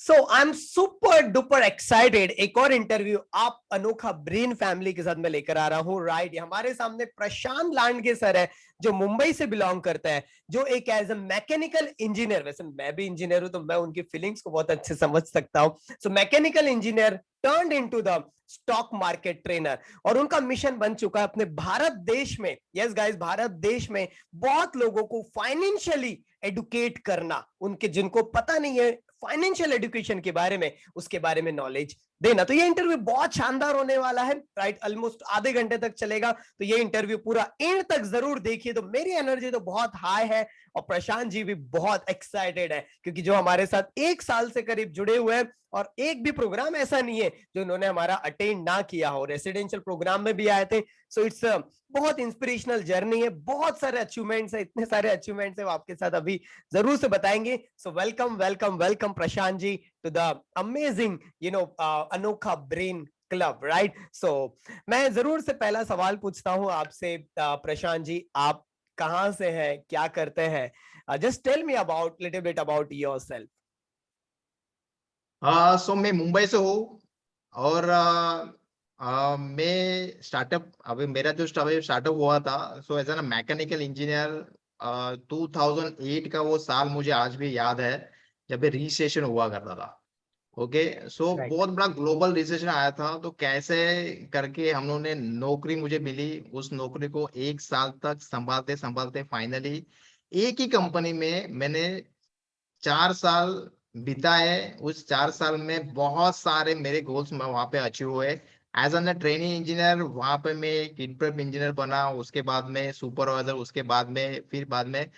So I am super duper excited. एक और interview आप अनोखा ब्रेन फैमिली के साथ मैं लेकर आ रहा हूँ। राइट, हमारे सामने प्रशांत लांडगे सर है, जो मुंबई से बिलोंग करता है, जो एक एज ए मैकेनिकल इंजीनियर, वैसे मैं भी इंजीनियर हूं तो मैं उनकी फीलिंग्स को बहुत अच्छे समझ सकता हूँ। So mechanical engineer turned into the stock market trainer, और उनका मिशन बन चुका है अपने भारत देश में, यस गाइस, भारत देश में बहुत लोगों को फाइनेंशियली एडुकेट करना, उनके जिनको पता नहीं है फाइनेंशियल एजुकेशन के बारे में, उसके बारे में नॉलेज देना। तो ये इंटरव्यू बहुत शानदार होने वाला है। राइट, ऑलमोस्ट आधे घंटे तक चलेगा, तो ये इंटरव्यू पूरा एंड तक जरूर देखिए। तो मेरी एनर्जी तो बहुत हाई है और प्रशांत जी भी बहुत एक्साइटेड है, क्योंकि जो हमारे साथ 1 साल से करीब जुड़े हुए हैं, और एक भी प्रोग्राम ऐसा नहीं है जो उन्होंने हमारा अटेंड ना किया हो। रेसिडेंशियल प्रोग्राम में भी आए थे। सो इट्स बहुत इंस्पिरेशनल जर्नी है, बहुत सारे अचीवमेंट्स है, इतने सारे अचीवमेंट्स है वो आपके साथ अभी जरूर से बताएंगे। So welcome welcome welcome Prashant ji to the amazing Anokha brain club. Right, so मैं जरूर से पहला सवाल पूछता हूं आपसे, प्रशांत जी, आप कहां से हैं, क्या करते हैं? Just tell me about little bit about yourself. So मैं मुंबई से हूँ और मैं स्टार्टअप अभी मेरा जो स्टार्टअप हुआ था। So as an mechanical engineer 2008 का वो साल मुझे आज भी याद है, जब रजिस्ट्रेशन हुआ करता था। ओके, सो राइट। बहुत बड़ा ग्लोबल रिसेशन आया था, तो कैसे करके हम लोगों ने नौकरी मुझे मिली। उस नौकरी को 1 साल तक संभालते संभालते फाइनली एक ही कंपनी में मैंने 4 साल बिताए। उस 4 साल में बहुत सारे मेरे गोल्स में वहां पे अचीव हुए। एज एन ट्रेनिंग इंजीनियर वहां पे मैं किट प्रेप इंजीनियर बना, उसके बाद में सुपरवाइजर, उसके बाद में फिर बाद में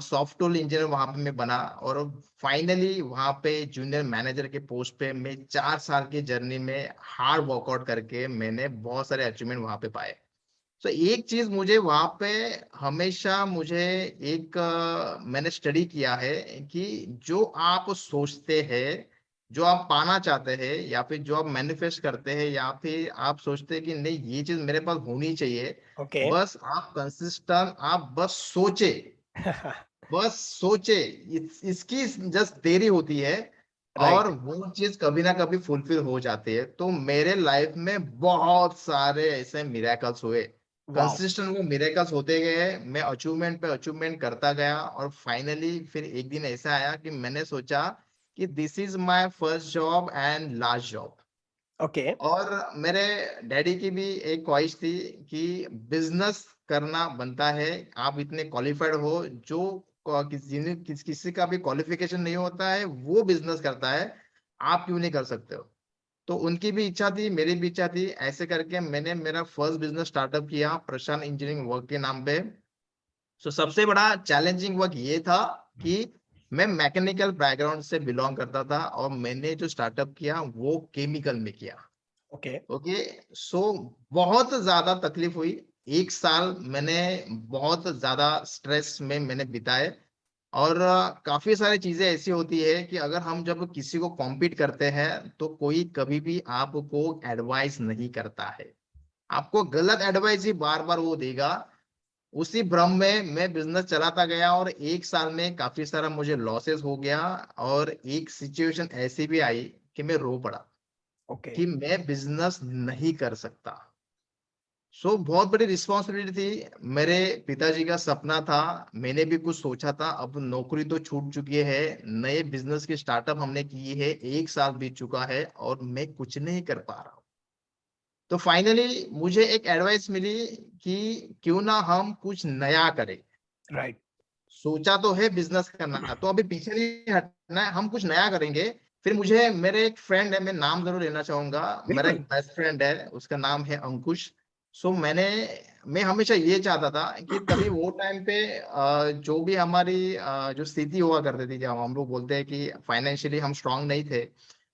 सॉफ्टवेयर इंजीनियर वहां पे मैं बना, और फाइनली वहां पे जूनियर मैनेजर के पोस्ट पे मैं 4 साल की जर्नी में हार्ड वर्कआउट करके मैंने बहुत सारे अचीवमेंट वहां पे पाए। तो एक चीज मुझे वहां पे हमेशा मुझे एक मैंने स्टडी किया है कि जो आप सोचते हैं, जो आप पाना चाहते हैं, या फिर जो आप मैनिफेस्ट करते हैं, या फिर आप सोचते हैं कि नहीं ये चीज मेरे पास होनी चाहिए, ओके। बस आप कंसिस्टेंट, आप बस सोचे, बस सोचे, इसकी जस्ट देरी होती है और राइट। वो चीज कभी ना कभी फुलफिल हो जाती है। तो मेरे लाइफ में बहुत सारे ऐसे मिरेकल्स हुए, वाओ। कंसिस्टेंट वो मिरेकल्स होते गए, मैं अचीवमेंट पे अचीवमेंट करता गया, और फाइनली फिर एक दिन ऐसा आया कि मैंने सोचा कि this is my first job and last job. Okay. और मेरे डैडी की भी एक ख्वाहिश थी कि बिजनेस करना बनता है। आप इतने क्वालिफाइड हो, जो किसी का भी क्वालिफिकेशन नहीं होता है वो बिजनेस करता है, आप क्यों नहीं कर सकते हो? तो उनकी भी इच्छा थी, मेरी भी इच्छा थी। ऐसे करके मैंने मेरा फर्स्ट बिजनेस स्टार्टअप किया प्रशांत इंजीनियरिंग वर्क के नाम पे। सो सबसे बड़ा चैलेंजिंग वर्क ये था कि मैं मैकेनिकल बैकग्राउंड से बिलोंग करता था, और मैंने जो स्टार्टअप किया वो केमिकल में किया। ओके। ओके, सो बहुत ज्यादा तकलीफ हुई। 1 साल मैंने बहुत ज्यादा स्ट्रेस में मैंने बिताए, और काफी सारी चीजें ऐसी होती है कि अगर हम जब किसी को कॉम्पीट करते हैं तो कोई कभी भी आपको एडवाइस नहीं करता है, आपको गलत एडवाइस ही बार बार वो देगा। उसी भ्रम में मैं बिजनेस चलाता गया, और 1 साल में काफी सारा मुझे लॉसेस हो गया, और एक सिचुएशन ऐसी भी आई कि मैं रो पड़ा ओके। कि मैं बिजनेस नहीं कर सकता। सो बहुत बड़ी रिस्पॉन्सिबिलिटी थी, मेरे पिताजी का सपना था, मैंने भी कुछ सोचा था। अब नौकरी तो छूट चुकी है, नए बिजनेस की स्टार्टअप हमने की है, 1 साल बीत चुका है और मैं कुछ नहीं कर पा रहा हूँ। तो फाइनली मुझे एक एडवाइस मिली कि क्यों ना हम कुछ नया करें। राइट। सोचा तो है बिजनेस करना, तो अभी पीछे नहीं हटना है, हम कुछ नया करेंगे। फिर मुझे मेरे एक फ्रेंड है, मैं नाम जरूर लेना चाहूंगा, मेरा एक बिल्कुल। बेस्ट फ्रेंड है, उसका नाम है अंकुश। सो मैं हमेशा ये चाहता था कि तभी वो टाइम पे जो भी हमारी जो स्थिति हुआ करती थी, जब हम लोग बोलते हैं कि फाइनेंशियली हम स्ट्रांग नहीं थे,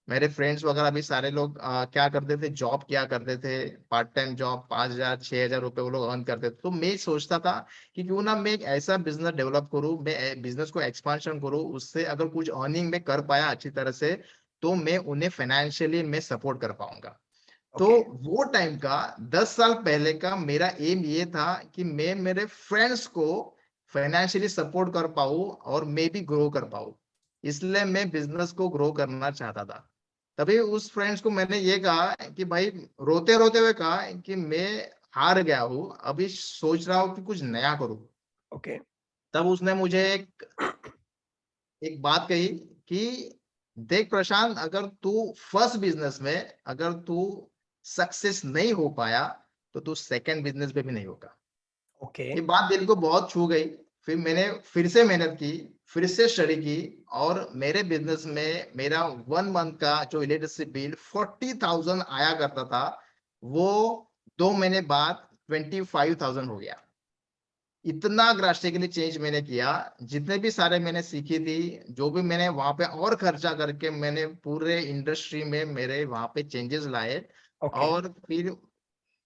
मेरे फ्रेंड्स वगैरह भी सारे लोग क्या करते थे, जॉब किया करते थे, पार्ट टाइम जॉब, 5,000 6,000 रुपए वो लोग अर्न करते थे। तो मैं सोचता था कि क्यों ना मैं एक ऐसा बिजनेस डेवलप करूं, मैं बिजनेस को एक्सपांशन करूं, उससे अगर कुछ अर्निंग में कर पाया अच्छी तरह से, तो मैं उन्हें फाइनेंशियली मैं सपोर्ट कर पाऊंगा। तो ओके। वो टाइम का 10 साल पहले का मेरा एम ये था कि मैं मेरे फ्रेंड्स को फाइनेंशियली सपोर्ट कर पाऊं और मैं भी ग्रो कर पाऊं। इसलिए मैं बिजनेस को ग्रो करना चाहता था। तभी उस फ्रेंड्स को मैंने ये कहा कि भाई, रोते रोते हुए कहा कि मैं हार गया हूँ, अभी सोच रहा हूँ कि कुछ नया करूँ। ओके। तब उसने मुझे एक बात कही कि देख प्रशांत, अगर तू फर्स्ट बिजनेस में अगर तू सक्सेस नहीं हो पाया तो तू सेकंड बिजनेस पे भी नहीं होगा। ओके। ये बात दिल को बहुत छू गई। फिर मैंने फिर से मेहनत की, फिर से स्टडी की, और मेरे बिजनेस में मेरा 1 मंथ का जो इलेक्ट्रिसिटी बिल 40,000 आया करता था, वो 2 महीने बाद 25,000 हो गया। इतना ड्रास्टिकली चेंज मैंने किया। जितने भी सारे मैंने सीखी थी, जो भी मैंने वहां पे और खर्चा करके मैंने पूरे इंडस्ट्री में मेरे वहां पे चेंजेस लाए, ओके। और फिर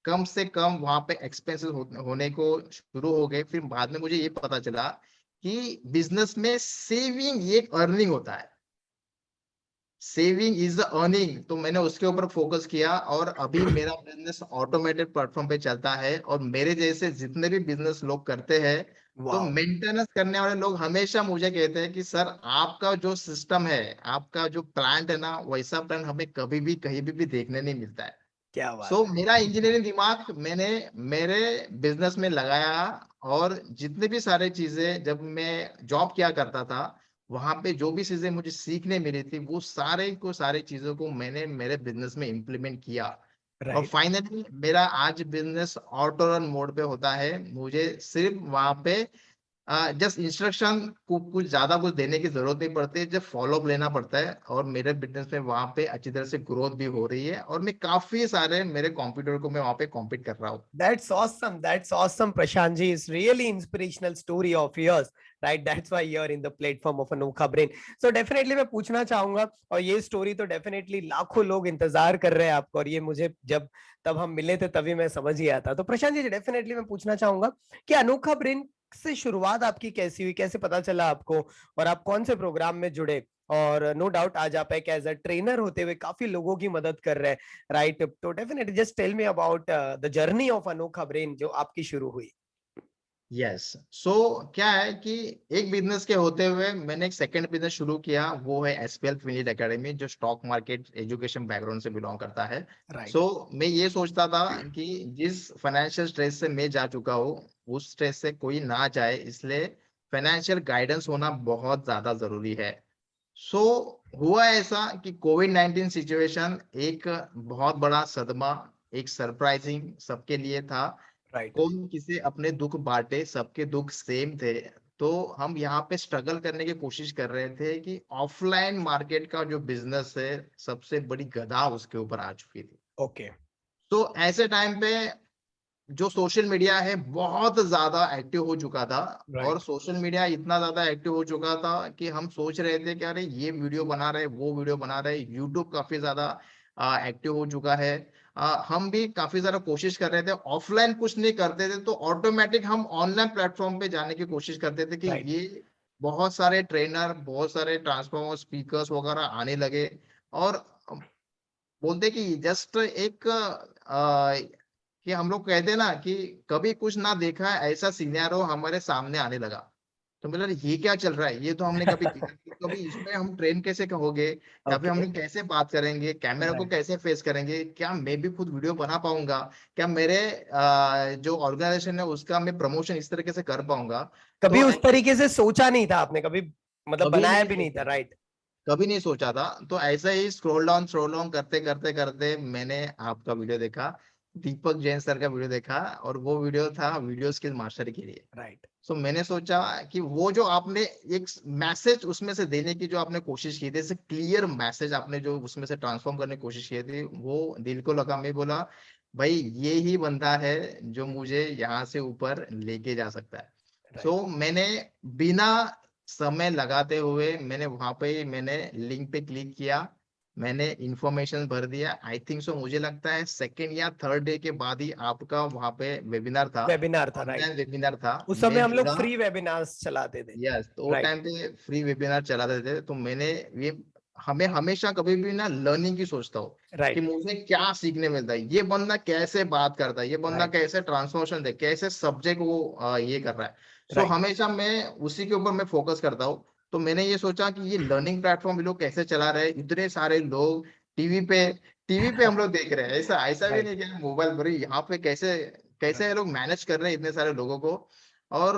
कम से कम वहां पे एक्सपेंसेस होने को शुरू हो गए। फिर बाद में मुझे ये पता चला कि बिजनेस में सेविंग एक अर्निंग होता है, सेविंग इज द अर्निंग। तो मैंने उसके ऊपर फोकस किया, और अभी मेरा बिजनेस ऑटोमेटेड प्लेटफॉर्म पे चलता है, और मेरे जैसे जितने भी बिजनेस लोग करते हैं, तो वाओ। मेंटेनेंस करने वाले लोग हमेशा मुझे कहते हैं कि सर, आपका जो सिस्टम है, आपका जो प्लांट है ना, वैसा प्लांट हमें कभी भी कहीं भी देखने नहीं मिलता है। क्या बात सो है। मेरा इंजीनियरिंग दिमाग मैंने मेरे बिजनेस में लगाया, और जितने भी सारे चीजें जब मैं जॉब किया करता था, वहां पे जो भी चीजें मुझे सीखने मिली थी, वो सारी चीजों को मैंने मेरे बिजनेस में इम्प्लीमेंट किया। और राइट। फाइनली मेरा आज बिजनेस ऑटो रन मोड पे होता है। मुझे सिर्फ वहां पे जस्ट इंस्ट्रक्शन को कुछ ज्यादा कुछ देने की जरूरत नहीं पड़ती, जब फॉलो अप लेना पड़ता है, और मेरे बिजनेस में वहां पे अच्छी तरह से ग्रोथ भी हो रही है, और मैं काफी सारे मेरे कॉम्पिटिटर को मैं वहां पे कॉम्पीट कर रहा हूँ। That's awesome. That's awesome, Prashantji. It's really inspirational story of yours, right? That's why you're in the platform of Anokha Brain. So definitely मैं पूछना चाहूंगा, और ये स्टोरी तो डेफिनेटली लाखों लोग इंतजार कर रहे हैं आपको, और ये मुझे जब तब हम मिले थे तभी मैं समझ ही आया था। तो प्रशांत जी, डेफिनेटली मैं पूछना चाहूंगा कि अनोखा ब्रेन से शुरुआत आपकी कैसी हुई, कैसे पता चला आपको, और आप कौन से प्रोग्राम में जुड़े? और नो डाउट आज आप एक एज अ ट्रेनर होते हुए काफी लोगों की मदद कर रहे हैं, राइट? तो definitely just tell me about the journey of Anokha brain जो आपकी शुरू हुई। यस। सो क्या है कि एक बिजनेस के होते हुए मैंने एक सेकंड बिजनेस शुरू किया, वो है एसपीएल फिनिट एकेडमी, जो स्टॉक मार्केट एजुकेशन बैकग्राउंड से बिलोंग करता है। राइट। सो मैं ये सोचता था कि जिस फाइनेंशियल स्ट्रेस से मैं जा चुका हूँ, उस स्ट्रेस से कोई ना जाए, इसलिए फाइनेंशियल गाइडेंस होना बहुत ज्यादा जरूरी है। सो हुआ ऐसा कि कोविड-19 सिचुएशन एक बहुत बड़ा सदमा, एक सरप्राइजिंग सबके लिए था। राइट। कौन किसे अपने दुख बांटे, सबके दुख सेम थे। तो हम यहाँ पे स्ट्रगल करने की कोशिश कर रहे थे कि ऑफलाइन मार्केट का जो बिजनेस है, सबसे बड़ी गदा उसके ऊपर आ चुकी थी। ओके। तो ऐसे टाइम पे जो सोशल मीडिया है बहुत ज्यादा एक्टिव हो चुका था, और राइट। सोशल मीडिया इतना ज्यादा एक्टिव हो चुका था कि हम सोच रहे थे कि अरे ये वीडियो बना रहे, वो वीडियो बना रहे, यूट्यूब काफी ज्यादा एक्टिव हो चुका है। हम भी काफी ज्यादा कोशिश कर रहे थे, ऑफलाइन कुछ नहीं करते थे, तो ऑटोमेटिक हम ऑनलाइन प्लेटफॉर्म पे जाने की कोशिश करते थे कि राइट। ये बहुत सारे ट्रेनर, बहुत सारे ट्रांसफॉर्मर स्पीकर्स वगैरह आने लगे, और बोलते कि जस्ट एक कि हम लोग कहते हैं ना कि कभी कुछ ना देखा है ऐसा सिनेरियो हमारे सामने आने लगा। तो मतलब ये क्या चल रहा है, ये तो हमने कभी किया नहीं, कभी इसमें हम ट्रेन कैसे कहोगे, या फिर हम ओके। लोग कैसे बात करेंगे, कैमरा को राइट। कैसे फेस करेंगे, क्या मैं भी खुद वीडियो बना पाऊंगा, क्या मेरे जो ऑर्गेनाइजेशन है उसका मैं प्रमोशन इस तरीके से कर पाऊंगा। कभी तो उस तरीके से सोचा नहीं था आपने, कभी मतलब कभी बनाया नहीं भी नहीं था, सोचा था, राइट? कभी नहीं सोचा था। तो ऐसे ही स्क्रॉल डाउन करते करते करते मैंने आपका वीडियो देखा, दीपक जैन सर का वीडियो देखा, और वो वीडियो था वीडियो स्किल मास्टर के लिए। राइट। सो मैंने सोचा कि वो जो आपने एक मैसेज उसमें से देने की जो आपने कोशिश की थी, जैसे क्लियर मैसेज आपने जो उसमें से ट्रांसफॉर्म करने की कोशिश की थी, वो दिल को लगा। मैं बोला भाई, ये ही बंदा है जो मुझे यहाँ से ऊपर लेके जा सकता है। राइट। सो मैंने बिना समय लगाते हुए मैंने लिंक पे क्लिक किया, मैंने इंफॉर्मेशन भर दिया। आई थिंक सो मुझे लगता है सेकेंड या थर्ड डे के बाद ही आपका वहां पे वेबिनार था, वेबिनार था, राइट? ऑनलाइन वेबिनार था। उस समय मैं हम लोग जुड़ा। फ्री वेबिनार्स चलाते थे। यस, तो वो राइट। टाइम पे फ्री वेबिनार चलाते थे, तो मैंने ये हमें हमेशा कभी भी ना लर्निंग की सोचता हूँ कि राइट। मुझे क्या सीखने मिलता है, ये बंदा कैसे बात करता है, ये बंदा राइट। कैसे ट्रांसफॉर्मेशन दे, कैसे सब्जेक्ट वो ये कर रहा है। सो राइट। हमेशा मैं उसी के ऊपर मैं फोकस करता हूँ। तो मैंने ये सोचा कि ये लर्निंग प्लेटफॉर्म ये लोग कैसे चला रहे हैं, इतने सारे लोग टीवी पे टीवी पे हम लोग देख रहे हैं, ऐसा ऐसा भी राइट, नहीं कि मोबाइल पर, यहाँ पे कैसे कैसे ये राइट, लोग मैनेज कर रहे हैं इतने सारे लोगों को। और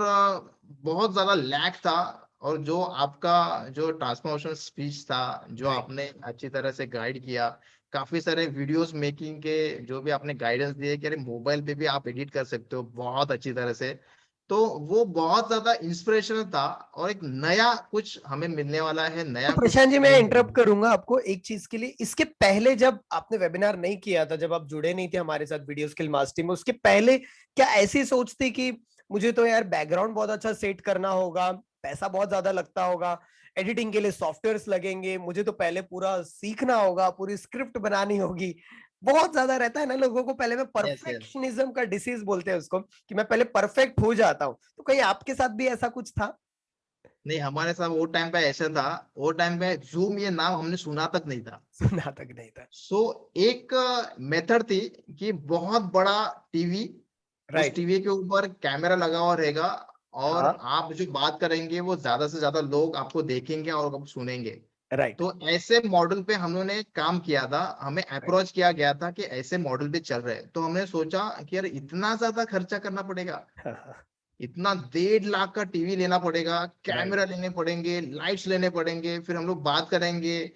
बहुत ज्यादा लैग था। और जो आपका जो ट्रांसफॉर्मेशन स्पीच था, जो राइट। आपने अच्छी तरह से गाइड किया, काफी सारे वीडियोस मेकिंग के जो भी आपने गाइडेंस दिए कि अरे मोबाइल पे भी आप एडिट कर सकते हो बहुत अच्छी तरह से, तो वो बहुत ज्यादा इंस्पिरेशनल था। और एक नया कुछ हमें मिलने वाला है, तो नया कुछ प्रशांत जी, मैं सीखने को इंटरप्ट मिलेगा। करूंगा आपको एक चीज के लिए। इसके पहले जब आपने वेबिनार नहीं किया था, जब आप जुड़े नहीं थे हमारे साथ वीडियो स्किल मास्टरी में, उसके पहले क्या ऐसी सोच थी कि मुझे तो यार बैकग्राउंड बहुत अच्छा सेट करना होगा, पैसा बहुत ज्यादा लगता होगा, एडिटिंग के लिए सॉफ्टवेयर्स लगेंगे, मुझे तो पहले पूरा सीखना होगा, पूरी स्क्रिप्ट बनानी होगी, बहुत ज्यादा रहता है ना लोगों को, पहले में यस यस। परफेक्शनिज्म का डिसीज बोलते हैं उसको, कि मैं पहले परफेक्ट हो जाता हूँ। तो कहीं आपके साथ भी ऐसा कुछ था? नहीं, हमारे साथ वो टाइम पे ऐसा था, वो टाइम पे जूम ये नाम हमने सुना तक नहीं था। सुना तक नहीं था। सो एक मेथड थी कि बहुत बड़ा टीवी, उस राइट। टीवी के ऊपर कैमरा लगा हुआ रहेगा, और हाँ। आप जो बात करेंगे वो ज्यादा से ज्यादा लोग आपको देखेंगे और आपको सुनेंगे। राइट, तो ऐसे मॉडल पे हम लोगों ने काम किया था, हमें राइट। अप्रोच किया गया था कि ऐसे मॉडल पे चल रहे हैं, तो हमने सोचा कि यार इतना ज्यादा खर्चा करना पड़ेगा, हाँ, हाँ। इतना 1.5 लाख का टीवी लेना पड़ेगा, राइट। कैमरा लेने पड़ेंगे, लाइट्स लेने पड़ेंगे, फिर हम लोग बात करेंगे।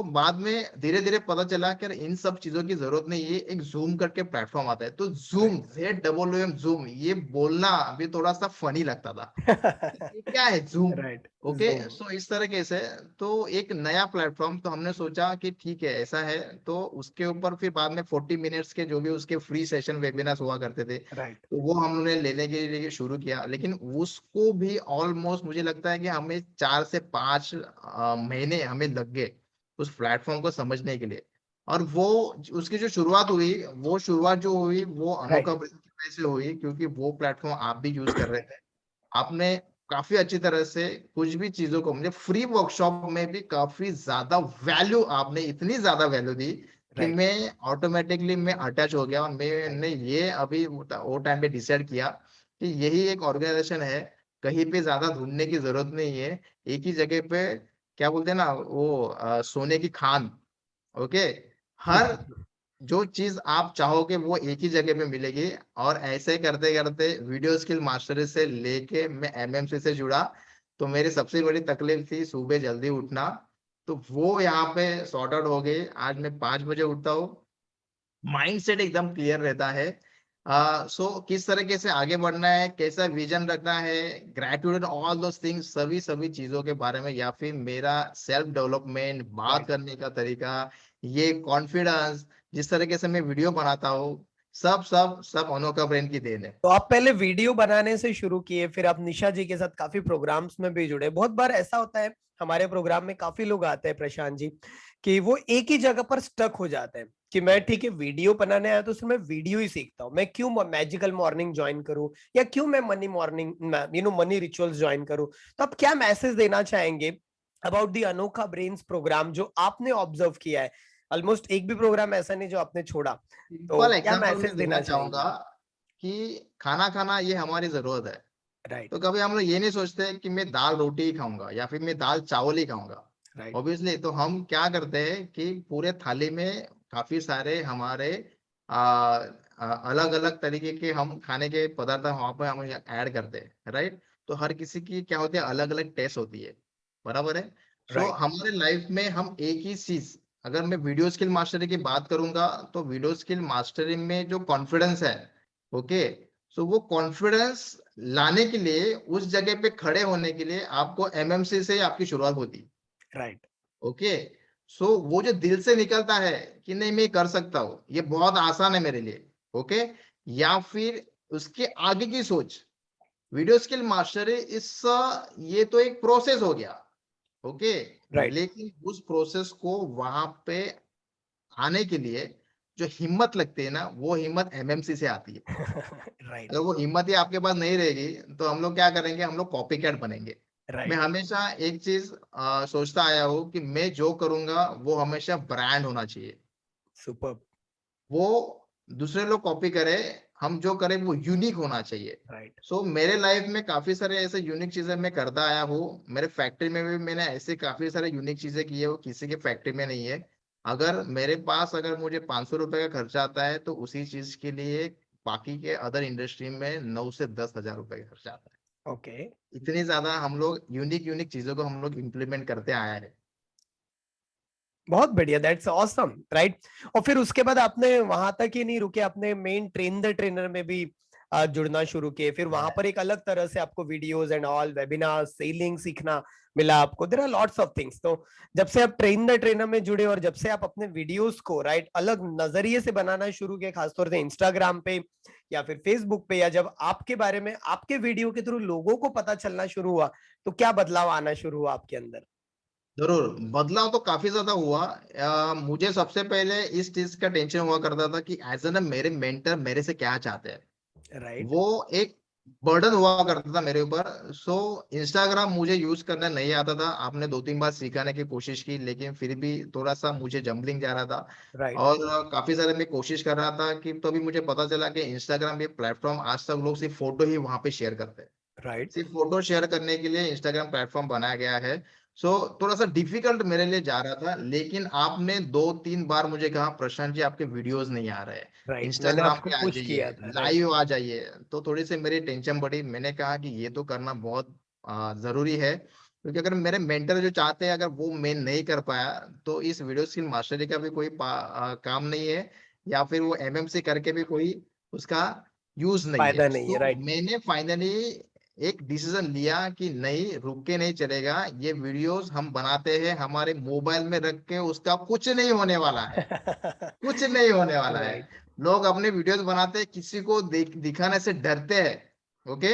बाद में धीरे धीरे पता चला कि यार इन सब चीजों की जरूरत नहीं है, एक जूम करके प्लेटफॉर्म आता है। तो जूम, राइट। ZWM जूम, ये बोलना अभी थोड़ा सा फनी लगता था, ये क्या है Zoom. Right. Okay, Zoom. So इस तरीके से, तो एक नया प्लेटफॉर्म, तो हमने सोचा कि ठीक है ऐसा है। तो उसके ऊपर फिर बाद में 40 मिनट्स के जो भी उसके फ्री सेशन वेबिनार हुआ करते थे, राइट। तो वो हमने लेने के लिए शुरू किया। लेकिन उसको भी ऑलमोस्ट मुझे लगता है कि हमें 4 से 5 महीने हमें लग गए उस प्लेटफॉर्म को समझने के लिए। और वो उसकी जो शुरुआत हुई, वो शुरुआत जो हुई वो अनोखा राइट। ब्रेन की वजह से हुई, क्योंकि वो प्लेटफॉर्म आप भी यूज कर रहे थे। आपने काफी अच्छी तरह से कुछ भी चीजों को, मुझे फ्री वर्कशॉप में भी काफी ज्यादा वैल्यू, आपने इतनी ज्यादा वैल्यू दी कि राइट। मैं ऑटोमेटिकली मैं अटैच हो गया। और राइट। मैंने ये अभी वो टाइम पे डिसाइड किया कि यही एक ऑर्गेनाइजेशन है, कहीं पे ज्यादा ढूंढने की जरूरत नहीं है, एक ही जगह पे, क्या बोलते हैं ना वो, सोने की खान। ओके, हर जो चीज आप चाहोगे वो एक ही जगह पे मिलेगी। और ऐसे करते करते वीडियो स्किल मास्टरी से लेके मैं MMC से जुड़ा। तो मेरी सबसे बड़ी तकलीफ थी सुबह जल्दी उठना, तो वो यहाँ पे सॉर्ट आउट हो गई। आज मैं 5 बजे उठता हूँ, माइंड सेट एकदम क्लियर रहता है। सो किस तरीके से आगे बढ़ना है, कैसा विजन रखना है, gratitude and all those things, सभी सभी चीजों के बारे में, या फिर मेरा सेल्फ डेवलपमेंट, बात राइट। करने का तरीका, ये कॉन्फिडेंस, जिस तरीके से मैं वीडियो बनाता हूँ, सब सब सब अनोखा ब्रेन की देन है। तो आप पहले वीडियो बनाने से शुरू किए, फिर आप निशा जी के साथ काफी प्रोग्राम्स में भी जुड़े। बहुत बार ऐसा होता है, हमारे प्रोग्राम में काफी लोग आते हैं प्रशांत जी, कि वो एक ही जगह पर स्टक हो जाते हैं कि मैं ठीक है वीडियो बनाने आया तो सिर्फ मैं वीडियो ही सीखता हूँ, मैं क्यों मैजिकल मॉर्निंग ज्वाइन करूँ, या क्यों मैं money morning money rituals join करूँ। तो आप क्या मैसेज देना चाहेंगे अबाउट दी अनोखा ब्रेन्स प्रोग्राम जो आपने ऑब्जर्व किया है? ऑलमोस्ट एक भी प्रोग्राम ऐसा नहीं जो आपने छोड़ा। तो सिंपल क्या एग्जाम्पल मैसेज मैं देना देना चाहूंगा चाहेंगे? कि खाना खाना ये हमारी जरूरत है। राइट। तो कभी हम लोग ये नहीं सोचते कि मैं दाल रोटी ही खाऊंगा या फिर मैं दाल चावल ही खाऊंगा। राइट। ऑब्वियसली, तो हम क्या करते हैं कि पूरे थाली में काफी सारे हमारे अलग अलग तरीके के हम खाने के पदार्थ वहां पे हम ऐड करते हैं, राइट। तो हर किसी की क्या होती है, अलग अलग टेस्ट होती है, बराबर है। सो राइट। हमारे लाइफ में हम एक ही चीज, अगर मैं वीडियो स्किल मास्टरी की बात करूंगा, तो वीडियो स्किल मास्टरी में जो कॉन्फिडेंस है, ओके, सो वो कॉन्फिडेंस लाने के लिए, उस जगह पे खड़े होने के लिए आपको MMC से आपकी शुरुआत होती। राइट। ओके, सो वो जो दिल से निकलता है कि नहीं मैं कर सकता हूँ, ये बहुत आसान है मेरे लिए, ओके, या फिर उसके आगे की सोच, वीडियो स्किल मास्टरी इस, ये तो एक प्रोसेस हो गया, ओके। राइट। लेकिन उस प्रोसेस को वहां पे आने के लिए जो हिम्मत लगती है ना, वो हिम्मत MMC से आती है। राइट। अगर वो हिम्मत ही आपके पास नहीं रहेगी, तो हम लोग क्या करेंगे, हम लोग कॉपी कैट बनेंगे। मैं राइट। हमेशा एक चीज सोचता आया हूँ कि मैं जो करूंगा वो हमेशा ब्रांड होना चाहिए। सुपर। वो दूसरे लोग कॉपी करे, हम जो करें वो यूनिक होना चाहिए। राइट। सो मेरे लाइफ में काफी सारे ऐसे यूनिक चीजें मैं करता आया हूँ। मेरे फैक्ट्री में भी मैंने ऐसे काफी सारे यूनिक चीजें की है, वो किसी के फैक्ट्री में नहीं है। अगर मेरे पास अगर मुझे 500 रुपए का खर्चा आता है तो उसी चीज के लिए बाकी के अदर इंडस्ट्री में 9 से 10 हजार रुपए का खर्चा आता है। ओके। इतनी ज्यादा हम लोग यूनिक यूनिक चीजों को हम लोग इम्प्लीमेंट करते आया है। बहुत बढ़िया, दैट्स ऑसम, राइट। और फिर उसके बाद आपने वहां तक ही नहीं रुके, आपने मेन ट्रेन द ट्रेनर में भी जुड़ना शुरू किए। फिर वहां पर एक अलग तरह से आपको videos and all webinar selling सीखना मिला आपको। There are lots of things. तो जब से आप ट्रेन द ट्रेनर में जुड़े और जब से आप अपने वीडियोस को राइट अलग नजरिए से बनाना शुरू किए, खासतौर से इंस्टाग्राम पे या फिर फेसबुक पे, या जब आपके बारे में आपके वीडियो के थ्रू लोगों को पता चलना शुरू हुआ, तो क्या बदलाव आना शुरू हुआ आपके अंदर? जरूर बदलाव तो काफी ज्यादा हुआ। मुझे सबसे पहले इस चीज का टेंशन हुआ करता था कि एज एन मेरे मेंटर मेरे से क्या चाहते हैं। राइट। वो एक बर्डन हुआ करता था मेरे ऊपर। सो इंस्टाग्राम मुझे यूज करना नहीं आता था। आपने 2-3 बार सिखाने की कोशिश की लेकिन फिर भी थोड़ा सा मुझे जम्बलिंग जा रहा था। राइट। और काफी सारे मैं कोशिश कर रहा था कि तो भी मुझे पता चला कि इंस्टाग्राम ये प्लेटफॉर्म आज तक लोग सिर्फ फोटो ही वहां पे शेयर करते हैं। राइट। सिर्फ फोटो शेयर करने के लिए इंस्टाग्राम प्लेटफॉर्म बनाया गया है। सो थोड़ा सा डिफिकल्ट मेरे लिए जा रहा था लेकिन आपने 2-3 बार मुझे कहा प्रशांत जी आपके वीडियोस नहीं आ रहे, राइट, मैंने इंस्टाग्राम आपको पे आ पुश किया जाइए, था, राइट। लाइव आ जाइए। तो थोड़ी सी मेरी टेंशन बढ़ी। मैंने कहा कि ये तो करना बहुत जरूरी है क्योंकि अगर मेरे मेंटर जो चाहते हैं अगर वो मैं नहीं कर पाया तो इस वीडियो स्किल मास्टरी का भी कोई काम नहीं है या फिर वो एमएमसी करके भी कोई उसका यूज नहीं है। फायदा नहीं है, तो राइट। मैंने फाइनली एक डिसीजन लिया कि नहीं रुक के नहीं चलेगा। ये वीडियोस हम बनाते हैं हमारे मोबाइल में रख के, उसका कुछ नहीं होने वाला है, कुछ नहीं होने वाला है। राइट। लोग अपने वीडियोस बनाते हैं किसी को दिखाने से डरते हैं। ओके।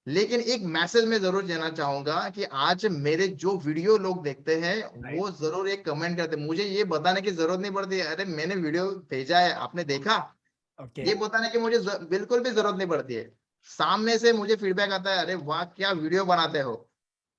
लेकिन एक मैसेज मैं जरूर देना चाहूंगा कि आज मेरे जो वीडियो लोग देखते हैं राइट। वो जरूर एक कमेंट करते हैं। मुझे ये बताने की जरूरत नहीं पड़ती अरे मैंने वीडियो भेजा है आपने देखा। ओके। ये बताने की मुझे बिल्कुल भी जरूरत नहीं पड़ती है। सामने से मुझे फीडबैक आता है अरे वाह क्या वीडियो बनाते हो,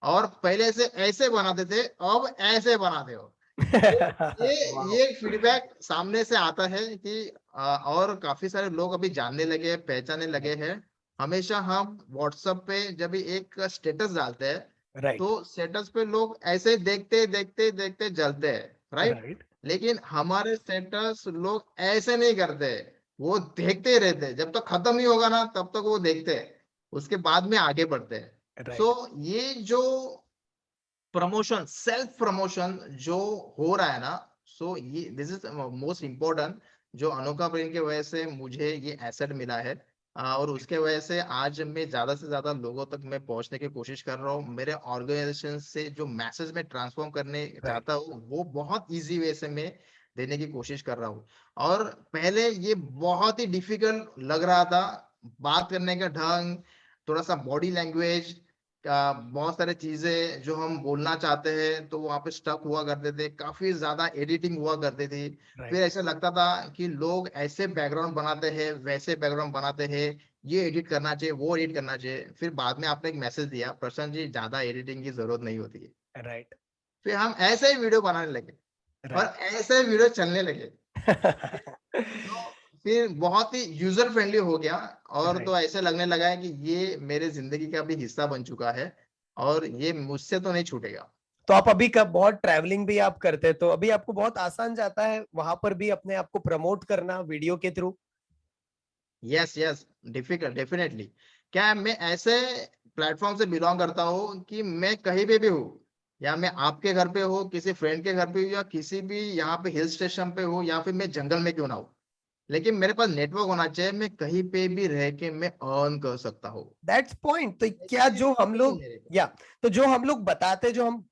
और पहले से ऐसे बनाते थे अब ऐसे बनाते हो। तो ये वाओ। ये फीडबैक सामने से आता है कि और काफी सारे लोग अभी जानने लगे हैं पहचानने लगे हैं। हमेशा हम व्हाट्सएप पे जब भी एक स्टेटस डालते हैं राइट। तो स्टेटस पे लोग ऐसे देखते देखते देखते जलते हैं, राइट। राइट। लेकिन हमारे स्टेटस लोग ऐसे नहीं करते, वो देखते ही रहते हैं। जब तक खत्म नहीं होगा ना तब तक वो देखते हैं, उसके बाद में आगे बढ़ते हैं। सो राइट। ये जो प्रमोशन सेल्फ प्रमोशन जो हो रहा है ना, सो ये दिस इज मोस्ट इम्पोर्टेंट। जो अनोखा ब्रेन की वजह से मुझे ये एसेट मिला है। और उसके वजह से आज मैं ज्यादा से ज्यादा लोगों तक मैं पहुंचने की कोशिश कर रहा हूँ। मेरे ऑर्गेनाइजेशन से जो मैसेज में ट्रांसफॉर्म करने राइट। चाहता हूँ वो बहुत इजी वे से मैं देने की कोशिश कर रहा हूँ। और पहले ये बहुत ही डिफिकल्ट लग रहा था, बात करने का ढंग, थोड़ा सा बॉडी लैंग्वेज का, बहुत सारे चीजें जो हम बोलना चाहते हैं तो वहां पे स्टक हुआ करते थे, काफी ज्यादा एडिटिंग हुआ करती थी। फिर राइट। ऐसा लगता था कि लोग ऐसे बैकग्राउंड बनाते हैं वैसे बैकग्राउंड बनाते हैं, ये एडिट करना चाहिए वो एडिट करना चाहिए। फिर बाद में आपने एक मैसेज दिया प्रशांत जी ज्यादा एडिटिंग की जरूरत नहीं होती है। राइट। फिर हम ऐसे ही वीडियो बनाने लगे और राइट। ऐसे वीडियो चलने लगे। तो फिर बहुत ही यूजर फ्रेंडली हो गया। और राइट। तो ऐसे लगने लगा है कि ये मेरे जिंदगी का भी हिस्सा बन चुका है और ये मुझसे तो नहीं छूटेगा। तो आप अभी कब बहुत ट्रैवलिंग भी आप करते हैं, तो अभी आपको बहुत आसान जाता है वहां पर भी अपने आप को प्रमोट करना वीडियो के through? Yes yes, difficult definitely. क्या है, मैं ऐसे प्लेटफॉर्म से बिलोंग करता हूँ कि मैं कहीं पे भी हूँ, या मैं आपके घर पे हो किसी फ्रेंड के घर पे हूँ या किसी भी यहाँ पे हिल स्टेशन पे हूँ या फिर मैं जंगल में क्यों ना हूँ, लेकिन मेरे पास नेटवर्क होना चाहिए। मैं कहीं पे भी रह के मैं अर्न कर सकता हूँ। That's point. तो क्या ऐसे जो हम नहीं लोग, मेरे पास। या तो जो हम लोग बताते, जो हम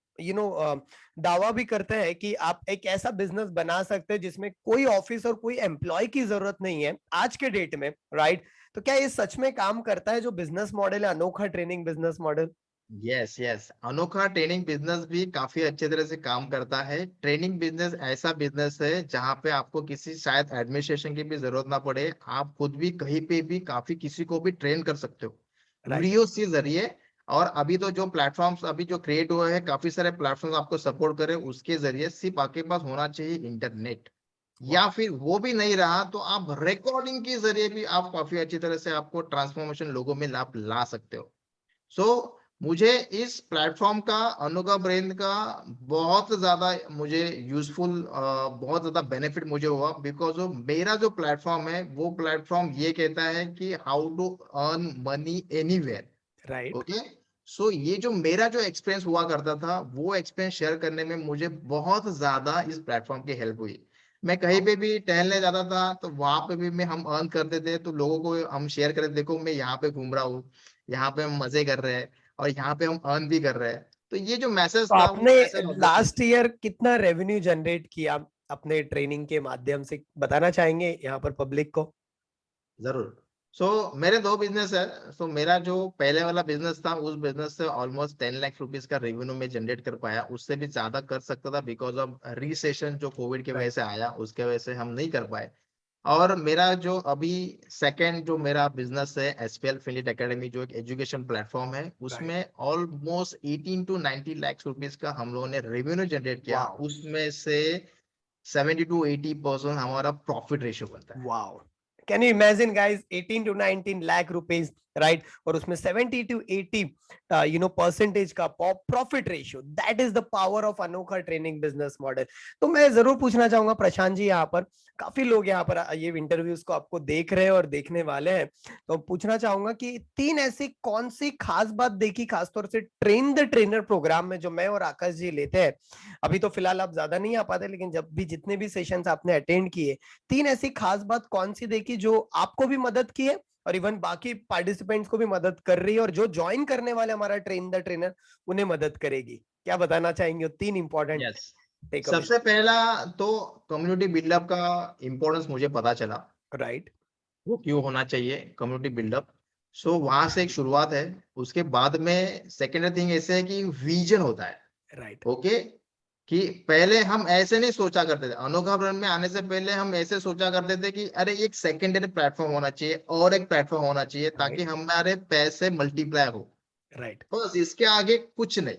दावा भी करते हैं कि आप एक ऐसा बिजनेस बना सकते हैं जिसमें कोई ऑफिस और कोई एम्प्लॉय की जरूरत नहीं है आज के डेट में, राइट? तो क्या ये सच में काम करता है जो बिजनेस मॉडल है, अनोखा training business model? Yes yes, अनोखा ट्रेनिंग बिजनेस भी काफी अच्छे तरह से काम करता है। ट्रेनिंग बिजनेस ऐसा बिजनेस है जहां पे आपको किसी शायद एडमिनिस्ट्रेशन की भी जरूरत ना पड़े, आप खुद भी कहीं पे भी काफी किसी को भी ट्रेन कर सकते हो राइट। वीडियोस के जरिए। और अभी तो जो प्लेटफॉर्म्स अभी जो क्रिएट हुए हैं, काफी सारे प्लेटफॉर्म्स आपको सपोर्ट करें, उसके जरिए सिर्फ आपके पास होना चाहिए इंटरनेट। या फिर वो भी नहीं रहा तो आप रिकॉर्डिंग के जरिए भी आप काफी अच्छी तरह से आपको ट्रांसफॉर्मेशन लोगों में आप ला सकते हो। सो मुझे इस प्लेटफॉर्म का, अनोखा ब्रेन का बहुत ज्यादा मुझे यूजफुल, बहुत ज्यादा बेनिफिट मुझे हुआ, बिकॉज ऑफ मेरा जो प्लेटफॉर्म है वो प्लेटफॉर्म ये कहता है कि how to earn money anywhere. Right. Okay. So ये जो मेरा जो एक्सपीरियंस हुआ करता था वो एक्सपीरियंस शेयर करने में मुझे बहुत ज्यादा इस प्लेटफॉर्म की हेल्प हुई। मैं कहीं पे भी टहलने जाता था तो वहां पे भी मैं हम अर्न करते थे तो लोगों को हम शेयर करते, देखो मैं यहाँ पे घूम रहा हूँ, यहाँ पे हम मजे कर रहे हैं और यहाँ पे हम अर्न भी कर रहे हैं। तो ये जो मैसेज तो था वो आपने मैसेज ऑब्वियसली लास्ट ईयर कितना रेवेन्यू जनरेट किया अपने ट्रेनिंग के माध्यम से, बताना चाहेंगे यहाँ पर पब्लिक को? जरूर। सो मेरे दो बिजनेस है। सो मेरा जो पहले वाला बिजनेस था उस बिजनेस से ऑलमोस्ट 10 लाख रुपीज का रेवेन्यू में जनरेट कर पाया, उससे भी ज्यादा कर सकता था, बिकॉज ऑफ रिसेशन जो कोविड की वजह राइट। से आया उसके वजह से हम नहीं कर पाए। और मेरा जो अभी सेकंड जो मेरा बिजनेस है एसपीएल फिनलिट एकेडमी, जो एक एजुकेशन प्लेटफॉर्म है, राइट। उसमें ऑलमोस्ट 18 to 90 लाख रुपीज का हम लोगों ने रेवेन्यू जनरेट किया। वाओ। उसमें से 70 to 80% हमारा प्रॉफिट रेशियो बनता है। Wow. Can you imagine guys, 18 to 19 lakh rupees, right, और उसमें 70 to 80 परसेंटेज का profit ratio, that is the power of अनोखा ट्रेनिंग बिजनेस मॉडल। तो मैं जरूर पूछना चाहूंगा प्रशांत जी, यहाँ पर काफी लोग यहाँ पर ये इंटरव्यूज को आपको देख रहे हैं और देखने वाले हैं, तो पूछना चाहूंगा कि तीन ऐसी कौन सी खास बात देखी खासतौर से ट्रेन द ट्रेनर प्रोग्राम में जो मैं और आकाश जी लेते हैं। अभी तो फिलहाल आप ज्यादा नहीं आ पाते, लेकिन जब भी जितने भी सेशंस आपने अटेंड किए, तीन ऐसी खास बात कौन सी देखी जो आपको भी मदद की है और इवन बाकी पार्टिसिपेंट्स को भी मदद कर रही है, और जो ज्वाइन करने वाले हमारा ट्रेन द ट्रेनर उन्हें मदद करेगी? क्या बताना चाहेंगे तीन इंपॉर्टेंट यस। टेकअवेज? सबसे पहला तो कम्युनिटी बिल्डअप का इम्पोर्टेंस मुझे पता चला, राइट। वो क्यों होना चाहिए कम्युनिटी बिल्डअप। सो वहां से एक शुरुआत है। उसके बाद में सेकेंडरी थिंग ऐसे है कि विजन होता है। राइट। ओके। कि पहले हम ऐसे नहीं सोचा करते थे, अनोखा ब्रांड में आने से पहले हम ऐसे सोचा करते थे कि अरे एक सेकेंडरी प्लेटफॉर्म होना चाहिए और एक प्लेटफॉर्म होना चाहिए ताकि राइट। हमारे पैसे मल्टीप्लाई हो, राइट। बस इसके आगे कुछ नहीं।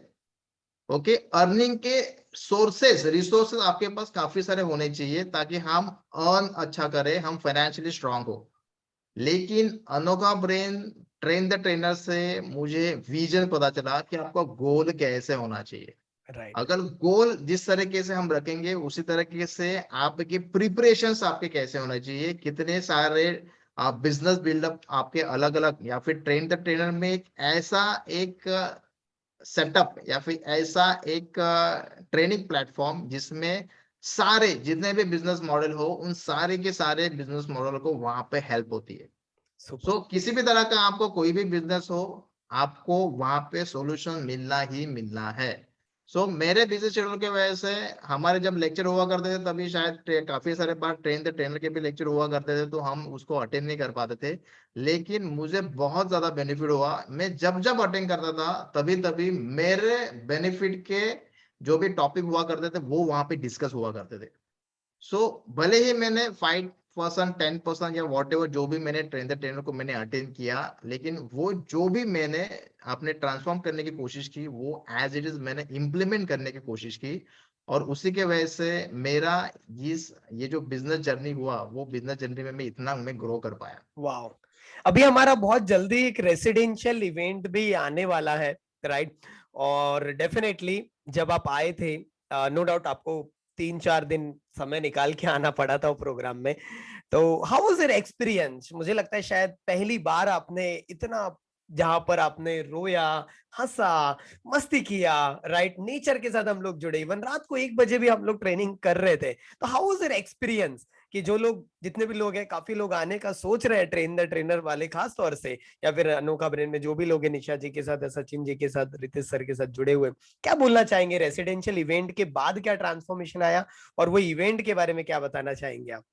ओके। अर्निंग के सोर्सेस, रिसोर्सेस आपके पास काफी सारे होने चाहिए ताकि हम अर्न अच्छा करें, हम फाइनेंशियली स्ट्रांग हो। लेकिन अनोखा ब्रेन ट्रेन द ट्रेनर से मुझे विजन पता चला कि आपका गोल कैसे होना चाहिए। राइट। अगर गोल जिस तरीके से हम रखेंगे उसी तरीके से आपके प्रिपरेशंस आपके कैसे होने चाहिए, कितने सारे बिजनेस बिल्डअप आपके अलग अलग, या फिर ट्रेन द ट्रेनर में एक ऐसा एक सेटअप या फिर ऐसा एक ट्रेनिंग प्लेटफॉर्म जिसमें सारे जितने भी बिजनेस मॉडल हो उन सारे के सारे बिजनेस मॉडल को वहां पे हेल्प होती है। सुपर। सो किसी भी तरह का आपको कोई भी बिजनेस हो, आपको वहां पे सॉल्यूशन मिलना ही मिलना है। सो मेरे बिजनेस शेड्यूल की वजह से हमारे जब लेक्चर हुआ करते थे तभी शायद काफी सारे बार ट्रेन द ट्रेनर के भी लेक्चर हुआ करते थे तो हम उसको अटेंड नहीं कर पाते थे। लेकिन मुझे बहुत ज्यादा बेनिफिट हुआ, मैं जब जब अटेंड करता था तभी तभी मेरे बेनिफिट के जो भी टॉपिक हुआ करते थे वो वहां पे डिस्कस हुआ करते थे। सो भले ही मैंने 5% 10% या वॉट एवर जो भी मैंने ट्रेन द ट्रेनर को मैंने अटेंड किया, लेकिन वो जो भी मैंने अपने ट्रांसफॉर्म करने की कोशिश की वो एज इट इज मैंने इम्प्लीमेंट करने की कोशिश की। और उसी के वजह से मेरा ये जो बिजनेस जर्नी हुआ वो बिजनेस जर्नी में मैं इतना मैं ग्रो कर पाया। वाओ। अभी हमारा बहुत जल्दी एक रेसिडेंशियल इवेंट भी आने वाला है, राइट, और डेफिनेटली जब आप आए थे, नो डाउट आपको 3-4 दिन समय निकाल के आना पड़ा था वो प्रोग्राम में, तो हाउ वाज योर एक्सपीरियंस? मुझे लगता है शायद पहली बार आपने इतना, जहां पर आपने रोया, हंसा, मस्ती किया, राइट, नेचर के साथ हम लोग जुड़े, इवन रात को 1 बजे भी हम लोग ट्रेनिंग कर रहे थे। तो हाउ वाज योर एक्सपीरियंस कि जो लोग, जितने भी लोग हैं, काफी लोग आने का सोच रहे हैं ट्रेन द ट्रेनर वाले खास तौर से, या फिर अनोखा ब्रेन में जो भी लोग हैं, निशा जी के साथ, सचिन जी के साथ, रितेश सर के साथ जुड़े हुए, क्या बोलना चाहेंगे? रेसिडेंशियल इवेंट के बाद क्या ट्रांसफॉर्मेशन आया, और वो इवेंट के बारे में क्या बताना चाहेंगे आप?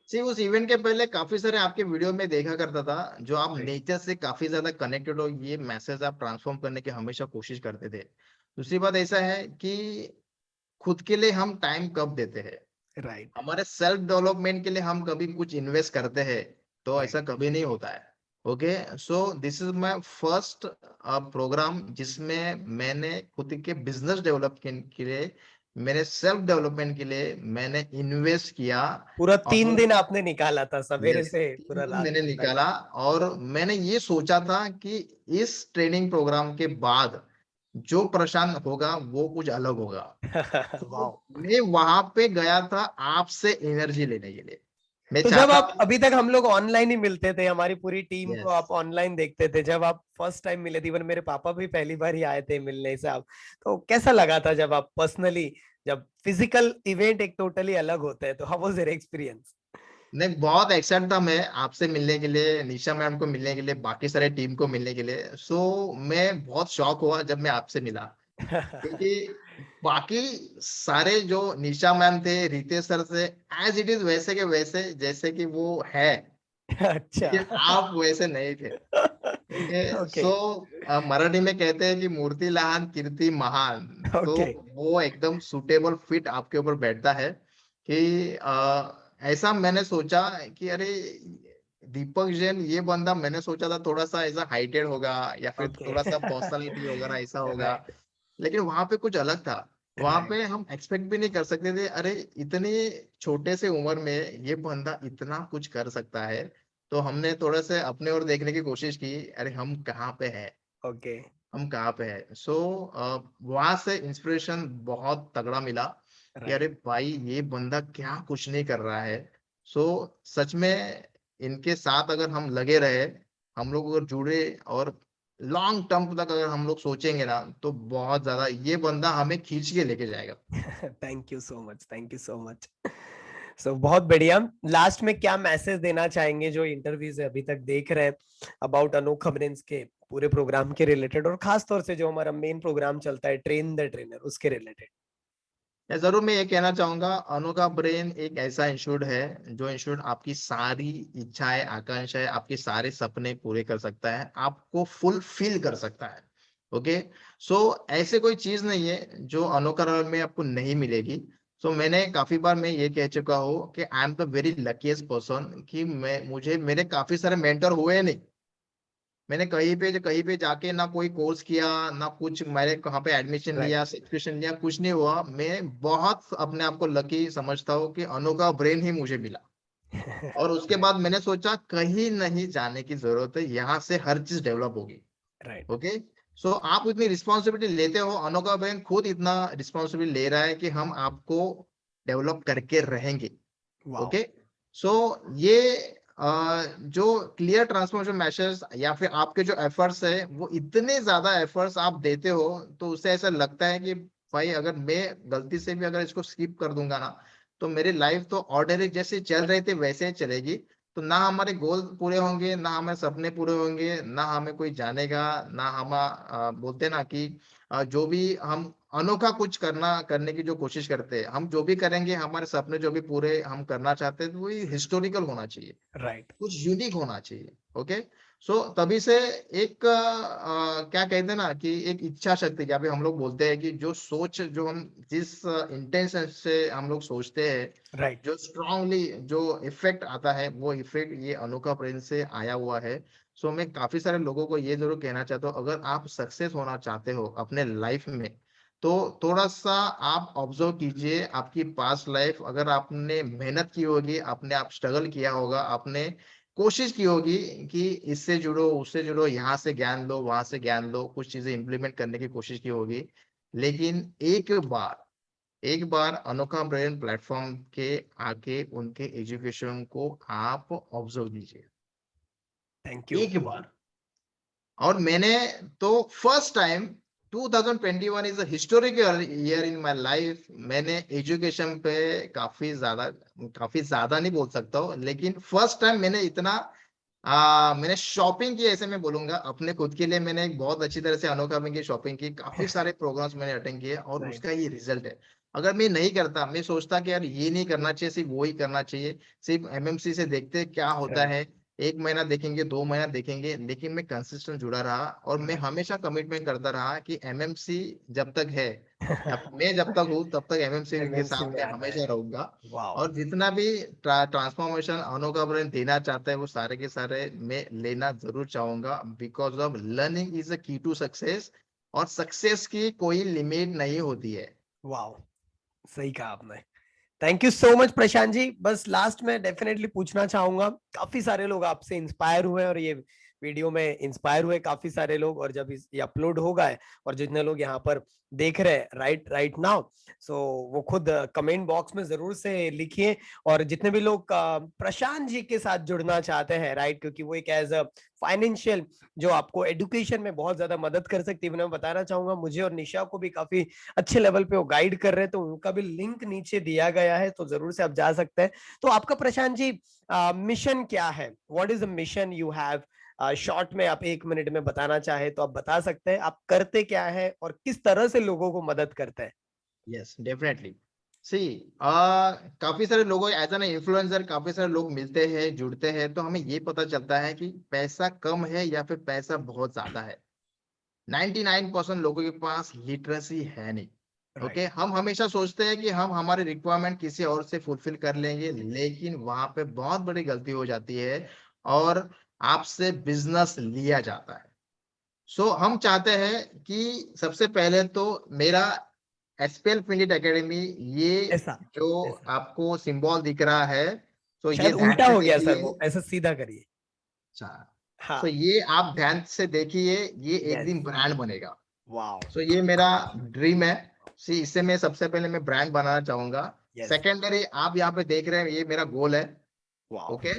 सी उस इवेंट के पहले काफी सारे आपके वीडियो में देखा करता था, जो आप राइट। नेचर से काफी ज्यादा कनेक्टेड हो, ये मैसेज आप ट्रांसफॉर्म करने की हमेशा कोशिश करते थे। दूसरी बात ऐसा है कि खुद के लिए हम टाइम कब देते हैं, राइट। हमारे सेल्फ डेवलपमेंट के लिए हम कभी कुछ इन्वेस्ट करते हैं, तो राइट। ऐसा कभी नहीं होता है। Okay. So this is my first program जिसमें मैंने खुद के बिजनेस डेवलप के लिए मेरे सेल्फ डेवलपमेंट के लिए मैंने इन्वेस्ट किया। पूरा 3 और दिन आपने निकाला था सवेरे यस, से 3 पूरा दिन रात मैंने तक। निकाला। और मैंने ये सोचा था कि इस ट्रेनिंग प्रोग्राम के बाद जो प्रशांत होगा वो कुछ अलग होगा। तो वाओ। मैं वहां पे गया था आपसे एनर्जी लेने के लिए। मैं तो जब चाहता आप, था। अभी तक हम लोग ऑनलाइन ही मिलते थे, हमारी पूरी टीम को यस। आप ऑनलाइन देखते थे, जब आप फर्स्ट टाइम मिले थे, इवन मेरे पापा भी पहली बार ही आए थे मिलने से आप, तो कैसा लगा था जब आप पर्सनली, जब फिजिकल इवेंट एक टोटली अलग होता है, तो हाउ वाज योर एक्सपीरियंस? नहीं, बहुत एक्साइट था मैं आपसे मिलने के लिए, निशा मैम को मिलने के लिए, बाकी सारे टीम को मिलने के लिए। मैं बहुत शॉक हुआ जब मैं आपसे मिला, क्योंकि बाकी सारे जो निशा मैम थे, रितेश सर से, एज इट इज वैसे के वैसे जैसे कि वो है, अच्छा। लेकिन आप वैसे नहीं थे। ओके। ओके। मराठी में कहते हैं कि मूर्ति लहान कीर्ति महान। तो ओके। वो एकदम सुटेबल फिट आपके ऊपर बैठता है कि ऐसा मैंने सोचा कि अरे दीपक जैन ये बंदा, मैंने सोचा था थोड़ा सा ऐसा हाइटेड होगा या फिर ओके। थोड़ा सा पर्सनालिटी वगैरह ऐसा होगा, राइट। लेकिन वहां पे कुछ अलग था। वहां राइट। पे हम एक्सपेक्ट भी नहीं कर सकते थे, अरे इतनी छोटे से उम्र में ये बंदा इतना कुछ कर सकता है। तो हमने थोड़ा से अपने और देखने की कोशिश की, अरे हम कहाँ पे है, ओके। हम कहाँ पे है। वहां से इंस्पिरेशन बहुत तगड़ा मिला कि अरे राइट। भाई ये बंदा क्या कुछ नहीं कर रहा है। सो सच में इनके साथ अगर हम लगे रहे, हम लोग अगर जुड़े, और लॉन्ग टर्म तक अगर हम लोग सोचेंगे ना, तो बहुत ज्यादा ये बंदा हमें खींच के लेके जाएगा। Thank you so much, thank you so much. So बहुत बढ़िया। लास्ट में क्या मैसेज देना चाहेंगे जो इंटरव्यूज अभी तक देख रहे हैं अबाउट अनोखा ब्रेन्स के पूरे प्रोग्राम के रिलेटेड, और खास तौर से जो हमारा मेन प्रोग्राम चलता है ट्रेन द ट्रेनर, उसके रिलेटेड? या जरूर, मैं ये कहना चाहूंगा, अनोखा ब्रेन एक ऐसा इंस्टीट्यूट है जो इंस्टीट्यूट आपकी सारी इच्छाएं, आकांक्षाएं, आपके सारे सपने पूरे कर सकता है, आपको फुलफिल कर सकता है। ओके। सो ऐसे कोई चीज नहीं है जो अनोखा ब्रेन में आपको नहीं मिलेगी। मैंने काफी बार मैं ये कह चुका हूँ कि I am the very luckiest person कि मैं मुझे मेरे काफी सारे मेंटर हुए नहीं। मैंने कहीं पे जाके ना कोई कोर्स किया, ना कुछ मैंने कहाँ पे एडमिशन राइट। लिया, सब्सक्रिप्शन लिया, कुछ नहीं हुआ। मैं बहुत अपने आप को लकी समझता हूँ कि अनोखा ब्रेन ही मुझे मिला। और उसके राइट। बाद मैंने सोचा कहीं नहीं जाने की जरूरत है, यहाँ से हर चीज डेवलप होगी। राइट। ओके। आप इतनी रिस्पॉन्सिबिलिटी लेते हो, अनोखा ब्रेन खुद इतना रिस्पॉन्सिबिलिटी ले रहा है कि हम आपको डेवलप करके रहेंगे। वाओ। ओके। सो ये जो क्लियर ट्रांसफॉर्मेशन मैसेज या फिर आपके जो एफर्ट्स है, वो इतने ज्यादा एफर्ट्स आप देते हो, तो उससे ऐसा लगता है कि भाई अगर मैं गलती से भी अगर इसको स्किप कर दूंगा ना, तो मेरी लाइफ तो ऑर्डिनरी जैसे चल रही थी वैसे ही चलेगी। तो ना हमारे गोल पूरे होंगे, ना हमारे सपने पूरे होंगे, ना हमें कोई जानेगा, ना हम बोलते ना कि जो भी हम अनोखा कुछ करने की जो कोशिश करते हैं, हम जो भी करेंगे, हमारे सपने जो भी पूरे हम करना चाहते हैं, तो वही हिस्टोरिकल होना चाहिए, राइट। कुछ यूनिक होना चाहिए। ओके। तभी से एक क्या कहते हैं ना कि एक इच्छा शक्ति, या फिर हम लोग बोलते हैं कि जो सोच, जो हम जिस इंटेंशन से हम लोग सोचते हैं, राइट। जो स्ट्रांगली जो इफेक्ट आता है, वो इफेक्ट ये अनोखा प्रेरणा से आया हुआ है। मैं काफी सारे लोगों को ये जरूर कहना चाहता हूँ, अगर आप सक्सेस होना चाहते हो अपने लाइफ में, तो थोड़ा सा आप ऑब्जर्व कीजिए आपकी पास्ट लाइफ। अगर आपने मेहनत की होगी, आपने आप स्ट्रगल किया होगा, आपने कोशिश की होगी कि इससे जुड़ो, उससे जुड़ो, यहाँ से ज्ञान लो, वहां से ज्ञान लो, कुछ चीजें इंप्लीमेंट करने की कोशिश की होगी। लेकिन एक बार अनोखा ब्रेन प्लेटफॉर्म के आके उनके एजुकेशन को आप ऑब्जर्व कीजिए, थैंक यू। एक बार। और मैंने तो first time, 2021 is a historical year in my life. मैंने एजुकेशन पे काफी ज्यादा नहीं बोल सकता हूँ, लेकिन फर्स्ट टाइम मैंने इतना मैंने शॉपिंग की, ऐसे मैं बोलूंगा अपने खुद के लिए। मैंने एक बहुत अच्छी तरह से अनोखा में की शॉपिंग की, काफी सारे प्रोग्राम्स मैंने अटेंड किए, और राइट। उसका ये रिजल्ट है। अगर मैं नहीं करता, मैं सोचता कि यार ये नहीं करना चाहिए, सिर्फ वो ही करना चाहिए, सिर्फ एमएमसी से देखते क्या होता राइट। है, एक महीना देखेंगे, 2 महीना देखेंगे, लेकिन मैं कंसिस्टेंट जुड़ा रहा, और मैं राइट। हमेशा कमिटमेंट करता रहा कि एमएमसी जब तक है, मैं जब तक हूँ तब तक एमएमसी के एमएनसी साथ में मैं आना हमेशा है। रहूंगा। वाओ। और जितना भी ट्रांसफॉर्मेशन अनोखा ब्रेन देना चाहता है, वो सारे के सारे मैं लेना जरूर चाहूंगा, because of learning is a की टू सक्सेस। और सक्सेस की कोई लिमिट नहीं होती है। वाओ। सही कहा आपने। Thank you so much Prashant जी। बस लास्ट में डेफिनेटली पूछना चाहूंगा, काफी सारे लोग आपसे इंस्पायर हुए और ये वीडियो में इंस्पायर हुए काफी सारे लोग, और जब ये अपलोड होगा है और जितने लोग यहाँ पर देख रहे हैं राइट नाउ, सो वो खुद कमेंट बॉक्स में जरूर से लिखिए। और जितने भी लोग प्रशांत जी के साथ जुड़ना चाहते हैं, राइट, क्योंकि वो एक एज अ फाइनेंशियल जो आपको एडुकेशन में बहुत ज्यादा मदद कर सकती है, मैं बताना चाहूंगा मुझे और निशा को भी काफी अच्छे लेवल पे वो गाइड कर रहे हैं, तो उनका भी लिंक नीचे दिया गया है, तो जरूर से आप जा सकते हैं। तो आपका प्रशांत जी मिशन क्या है? What is the mission you have? Short में आप 1 मिनट में बताना चाहे तो आप बता सकते हैं, आप करते क्या है और किस तरह से लोगों को मदद करते हैं? Yes definitely. सी काफी सारे लोगों एज एन इन्फ्लुएंसर काफी सारे लोग मिलते हैं जुड़ते हैं, तो हमें ये पता चलता है कि पैसा कम है या फिर पैसा बहुत ज्यादा है। 99% लोगों के पास लिटरेसी है नहीं। राइट। ओके हम हमेशा सोचते हैं कि हम हमारे रिक्वायरमेंट किसी और से फुलफिल कर लेंगे, लेकिन वहां पे बहुत बड़ी गलती हो जाती है और आपसे बिजनेस लिया जाता है। सो हम चाहते हैं कि सबसे पहले तो मेरा एसपीएल फिनिट एकेडमी, ये ऐसा जो ऐसा आपको सिंबल दिख रहा है, तो ये शायद ध्यान उल्टा से हो गया सर, देखिए। वो ऐसा सीधा करिए। अच्छा, हाँ। सो ये आप ध्यान से देखिए, ये एक यस। दिन ब्रांड बनेगा। वाओ। सो ये मेरा ड्रीम है। सी इससे मैं सबसे पहले मैं ब्रांड बनाना चाहूंगा। यस। सेकेंडरी आप यहाँ पे देख रहे हैं, ये मेरा गोल है। वाओ। ओके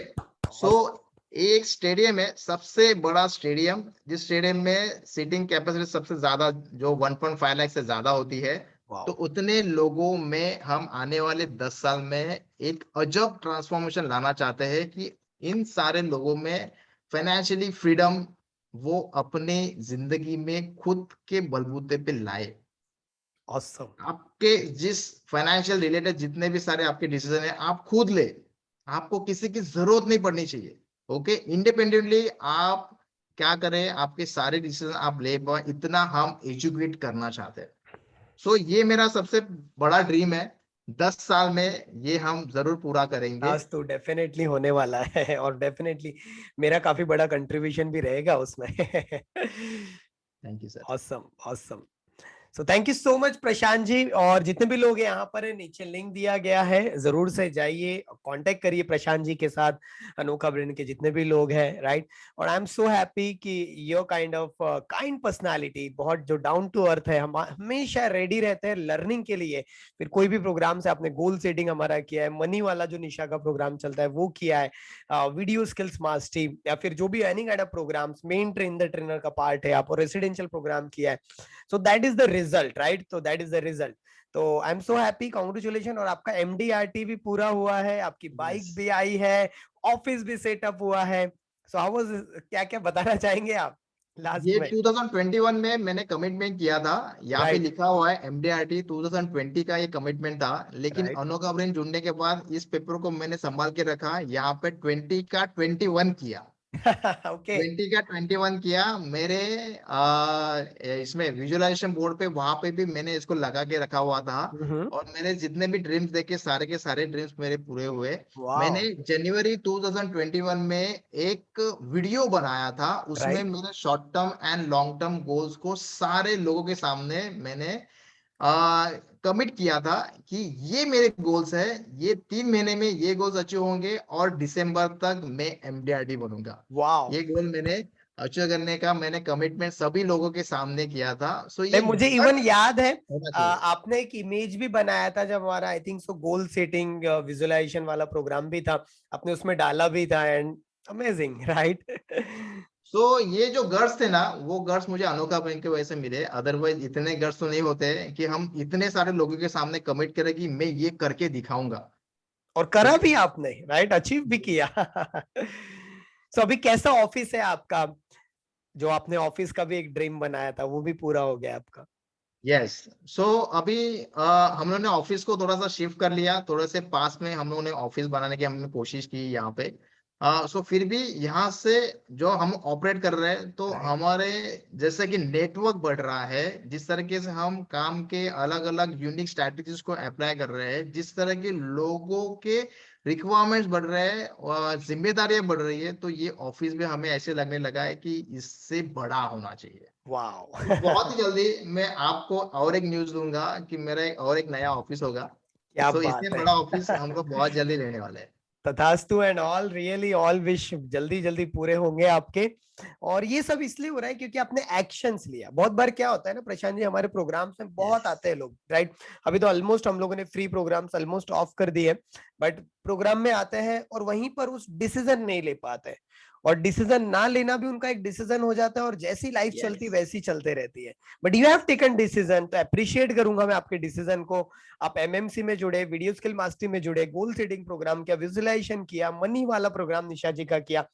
सो एक स्टेडियम है, सबसे बड़ा स्टेडियम, जिस स्टेडियम में सीटिंग कैपेसिटी सबसे ज्यादा जो 1.5 लाख से ज्यादा होती है, तो वाओ। उतने लोगों में हम आने वाले 10 साल में एक अजब ट्रांसफॉर्मेशन लाना चाहते हैं कि इन सारे लोगों में फाइनेंशियली फ्रीडम वो अपने जिंदगी में खुद के बलबूते पे लाए। ऑसम। आपके जिस फाइनेंशियल रिलेटेड जितने भी सारे आपके डिसीजन है आप खुद ले, आपको किसी की जरूरत नहीं पड़नी चाहिए। ओके इंडिपेंडेंटली आप क्या करें, आपके सारे डिसीजन आप ले पाए, इतना हम एजुकेट करना चाहते हैं। सो ये मेरा सबसे बड़ा ड्रीम है। 10 साल में ये हम जरूर पूरा करेंगे। आज तो डेफिनेटली होने वाला है, और डेफिनेटली मेरा काफी बड़ा कंट्रीब्यूशन भी रहेगा उसमें। Thank you sir. Awesome awesome. So thank you so much Prashant ji. और जितने भी लोग यहाँ पर है, नीचे लिंक दिया गया है, जरूर से जाइए कांटेक्ट करिए प्रशांत जी के साथ, अनोखा ब्रेन के जितने भी लोग हैं, राइट। और आई एम सो हैप्पी कि your kind of kind personality, बहुत जो डाउन टू अर्थ है, हम हमेशा रेडी रहते हैं लर्निंग के लिए। फिर कोई भी प्रोग्राम से आपने गोल सेटिंग हमारा किया है, मनी वाला जो निशा का प्रोग्राम चलता है वो किया है, वीडियो स्किल्स मास्टरी, या फिर जो भी any kind of programs, main train the trainer का पार्ट है, आप रेसिडेंशियल प्रोग्राम किया है। So that is the result, right, तो दैट इज द रिजल्ट। तो I am so happy, congratulation. और आपका एमडीआरटी भी पूरा हुआ है, आपकी यस बाइक भी आई है, ऑफिस भी सेटअप हुआ है। सो हाउ वाज, क्या क्या बताना चाहेंगे आप लास्ट ये में? 2021 में मैंने कमिटमेंट किया था। यहाँ पे राइट। लिखा हुआ है एमडीआरटी 2020 का ये कमिटमेंट था, लेकिन राइट। अनोखा ब्रेन जुड़ने के बाद इस पेपर को मैंने संभाल के रखा, यहाँ पे 20 का 21 किया। ओके। 20 का 21 किया मेरे इसमें विजुअलाइजेशन बोर्ड पे, वहां पे भी मैंने इसको लगा के रखा हुआ था। और मैंने जितने भी ड्रीम्स देखे सारे के सारे ड्रीम्स मेरे पूरे हुए। मैंने वाओ। जनवरी 2021 में एक वीडियो बनाया था, उसमें राइट। मेरे short term and long term goals को सारे लोगों के सामने मैंने कमिट किया था कि ये मेरे गोल्स है, ये 3 महीने में ये गोल्स अचीव होंगे और दिसंबर तक मैं एमडीआरडी बनूंगा। वाओ। ये गोल मैंने अचीव करने का मैंने कमिटमेंट सभी लोगों के सामने किया था। सो नहीं, ये मुझे इवन गट्स याद है, होना चाहिए। आपने एक इमेज भी बनाया था जब हमारा I think so goal setting visualisation वाला प्रोग्राम भी था, आपने उसमें डाला भी था, एंड अमेजिंग, राइट। सो ये जो गर्ड्स थे ना, वो गर्ड्स मुझे अनोखा बैंक की वजह से मिले, अदरवाइज इतने गर्ड्स तो नहीं होते कि हम इतने सारे लोगों के सामने कमिट करें कि मैं ये करके दिखाऊंगा। और करा ओके भी आपने, राइट, अचीव भी किया। सो अभी कैसा ऑफिस है आपका? जो आपने ऑफिस का भी एक ड्रीम बनाया था वो भी पूरा हो गया आपका? यस सो अभी हम लोगों ने ऑफिस को थोड़ा सा शिफ्ट कर लिया, थोड़े से पास में हम लोगों ने ऑफिस बनाने की हमने कोशिश की यहाँ पे। सो फिर भी यहाँ से जो हम ऑपरेट कर रहे हैं तो राइट। हमारे जैसे कि नेटवर्क बढ़ रहा है, जिस तरीके से हम काम के अलग अलग यूनिक स्ट्रैटेजीज को अप्लाई कर रहे हैं, जिस तरह के लोगों के रिक्वायरमेंट्स बढ़ रहे हैं और जिम्मेदारियां बढ़ रही है, तो ये ऑफिस में हमें ऐसे लगने लगा है कि इससे बड़ा होना चाहिए। वाओ। तो बहुत ही जल्दी मैं आपको और एक न्यूज़ दूँगा कि मेरा और एक नया ऑफ़िस होगा। क्या सो इससे बात है। बड़ा ऑफ़िस हम लोग बहुत जल्दी लेने वाले हैं। तथास्तु and all, really all wish जल्दी जल्दी पूरे होंगे आपके। और ये सब इसलिए हो रहा है क्योंकि आपने एक्शंस लिया। बहुत बार क्या होता है ना प्रशांत जी, हमारे प्रोग्राम्स में बहुत यस, आते हैं लोग, राइट। अभी तो ऑलमोस्ट हम लोगों ने फ्री प्रोग्राम्स ऑलमोस्ट ऑफ कर दिए, बट प्रोग्राम में आते हैं और वहीं पर उस डिसीजन नहीं ले पाते, और डिसीजन ना लेना भी उनका एक डिसीजन हो जाता है, और जैसी लाइफ चलती यस, वैसी चलते रहती है। But you have taken decision, तो अप्रिशिएट करूंगा मैं आपके डिसीजन को। आप एमएमसी में जुड़े, वीडियो स्किल मास्टरी में जुड़े, गोल सेटिंग प्रोग्राम किया, विजुअलाइजेशन किया, मनी वाला प्रोग्राम निशा जी का किया,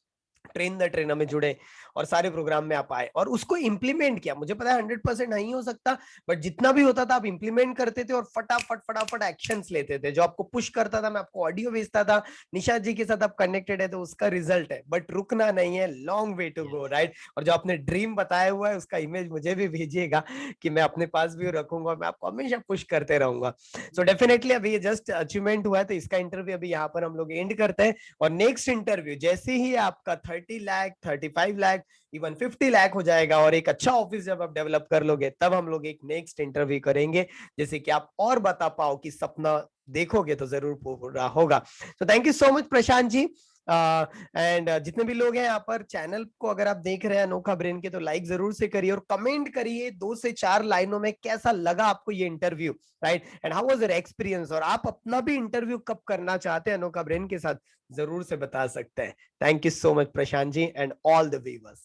ट्रेन द ट्रेनर में जुड़े, और सारे प्रोग्राम में आप आए और उसको इंप्लीमेंट किया। मुझे पता है 100% नहीं हो सकता, बट जितना भी होता था आप इंप्लीमेंट करते थे और फटाफट फटाफट एक्शंस लेते थे। जो आपको पुश करता था, मैं आपको ऑडियो भेजता था, निशा जी के साथ आप कनेक्टेड है तो उसका रिजल्ट है। बट रुकना नहीं है, long way to go, yes, right. और जो आपने ड्रीम बताया हुआ है उसका इमेज मुझे भी भेजिएगा, कि मैं अपने पास भी रखूंगा, मैं आपको हमेशा पुश करते रहूंगा। सो डेफिनेटली अभी ये जस्ट अचीवमेंट हुआ है, तो इसका इंटरव्यू अभी यहाँ पर हम लोग एंड करते हैं। और नेक्स्ट इंटरव्यू जैसे ही आपका 30 लाख, 35 लाख, इवन 50 लाख हो जाएगा, और एक अच्छा ऑफिस जब आप डेवलप कर लोगे, तब हम लोग एक नेक्स्ट इंटरव्यू करेंगे, जैसे कि आप और बता पाओ कि सपना देखोगे तो जरूर पूरा होगा। तो thank you so much Prashant ji. And जितने भी लोग हैं यहाँ पर, चैनल को अगर आप देख रहे हैं अनोखा ब्रेन के, तो लाइक जरूर से करिए और कमेंट करिए 2 से 4 लाइनों में कैसा लगा आपको ये interview, right, and how was your experience. और आप अपना भी इंटरव्यू कब करना चाहते हैं अनोखा ब्रेन के साथ, जरूर से बता सकते हैं। Thank you so much Prashant ji and all the viewers.